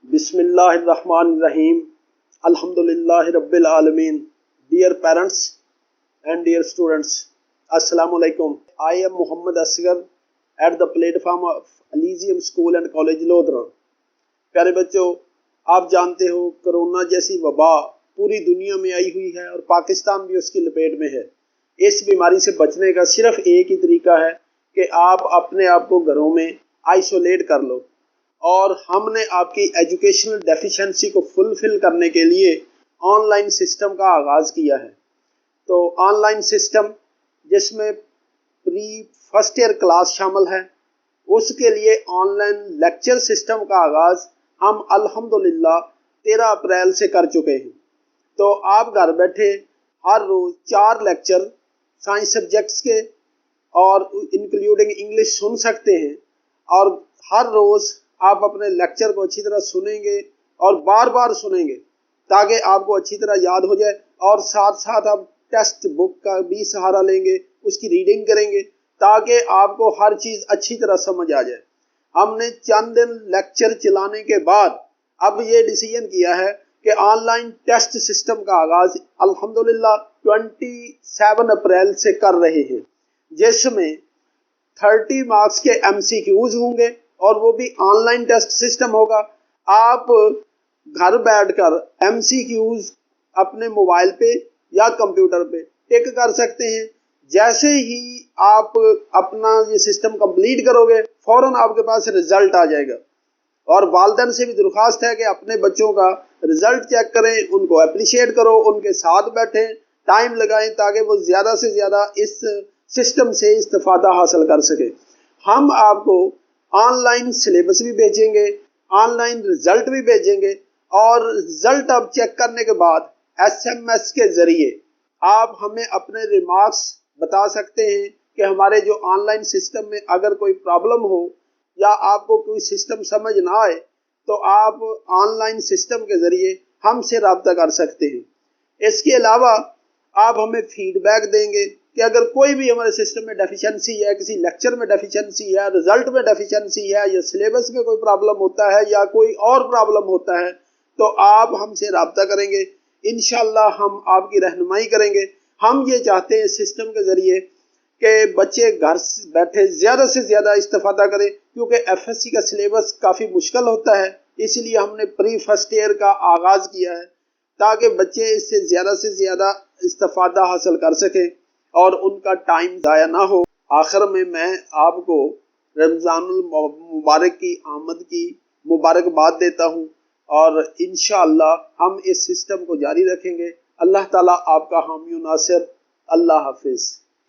Bismillahirrahmanirrahim. Alhamdulillahi Rabbil Alameen. Dear parents and dear students, Assalamu alaikum. I am Muhammad Asghar at the platform of Elysium School and College Lodhra. प्यारे बच्चों, आप जानते हो corona जैसी वबा पूरी दुनिया में आई हुई है और पाकिस्तान भी उसकी लपेट में है। इस बीमारी से बचने का सिर्फ एक ही तरीका है कि आप अपने आप को घरों में आइसोलेट कर लो, और हमने आपकी एजुकेशनल डेफिशिएंसी को फुलफिल करने के लिए ऑनलाइन सिस्टम का आगाज़ किया है। तो ऑनलाइन सिस्टम जिसमें प्री फर्स्ट ईयर क्लास शामिल है, उसके लिए ऑनलाइन लेक्चर सिस्टम का आगाज़ हम अल्हम्दुलिल्लाह 13 अप्रैल से कर चुके हैं। तो आप घर बैठे हर रोज़ 4 लेक्चर साइंस सब्जेक्ट्स के और इंक्लूडिंग इंग्लिश सुन सकते हैं, और हर रोज़ आप अपने लेक्चर को अच्छी तरह सुनेंगे और बार बार सुनेंगे ताकि आपको अच्छी तरह याद हो जाए, और साथ साथ आप टेक्स्ट बुक का भी सहारा लेंगे, उसकी रीडिंग करेंगे ताकि आपको हर चीज़ अच्छी तरह समझ आ जाए। हमने चंद दिन लेक्चर चलाने के बाद अब ये डिसीजन किया है कि ऑनलाइन टेस्ट सिस्टम का आगाज़ अल्हम्दुलिल्लाह 27 अप्रैल से कर रहे हैं, जिसमें 30 मार्क्स के MCQs होंगे और वो भी ऑनलाइन टेस्ट सिस्टम होगा। आप घर बैठकर MCQs अपने मोबाइल पे या कंप्यूटर पे टिक कर सकते हैं। जैसे ही आप अपना ये सिस्टम कंप्लीट करोगे, फ़ौरन आपके पास रिज़ल्ट आ जाएगा। और वालिदैन से भी दरख्वास्त है कि अपने बच्चों का रिज़ल्ट चेक करें, उनको अप्रिशिएट करो, उनके साथ बैठें, टाइम लगाएं ताकि वो ज़्यादा से ज़्यादा इस सिस्टम से इस्तिफ़ादा हासिल कर सके। हम आपको ऑनलाइन सिलेबस भी भेजेंगे, ऑनलाइन रिज़ल्ट भी भेजेंगे, और रिज़ल्ट आप चेक करने के बाद SMS के ज़रिए आप हमें अपने रिमार्क्स बता सकते हैं कि हमारे जो ऑनलाइन सिस्टम में अगर कोई प्रॉब्लम हो या आपको कोई सिस्टम समझ ना आए तो आप ऑनलाइन सिस्टम के ज़रिए हमसे रब्ता कर सकते हैं। इसके अलावा आप हमें फीडबैक देंगे कि अगर कोई भी हमारे सिस्टम में डेफिशिएंसी है, किसी लेक्चर में डेफिशिएंसी है, रिज़ल्ट में डेफिशिएंसी है, या सिलेबस में कोई प्रॉब्लम होता है या कोई और प्रॉब्लम होता है, तो आप हमसे रब्ता करेंगे। इंशाअल्लाह हम आपकी रहनुमाई करेंगे। हम ये चाहते हैं सिस्टम के ज़रिए कि बच्चे घर बैठे ज़्यादा से ज़्यादा इस्तिफ़ादा करें, क्योंकि FSC का सिलेबस काफ़ी मुश्किल होता है। इसलिए हमने प्री फर्स्ट ईयर का आगाज़ किया है ताकि बच्चे इससे ज़्यादा इस्तिफ़ादा हासिल कर सकें और उनका टाइम ज़ाया ना हो। आखिर में मैं आपको रमज़ानुल मुबारक की आमद की मुबारकबाद देता हूँ, और इंशाअल्लाह हम इस सिस्टम को जारी रखेंगे। अल्लाह ताला आपका हामी नासिर। अल्लाह हाफिज़।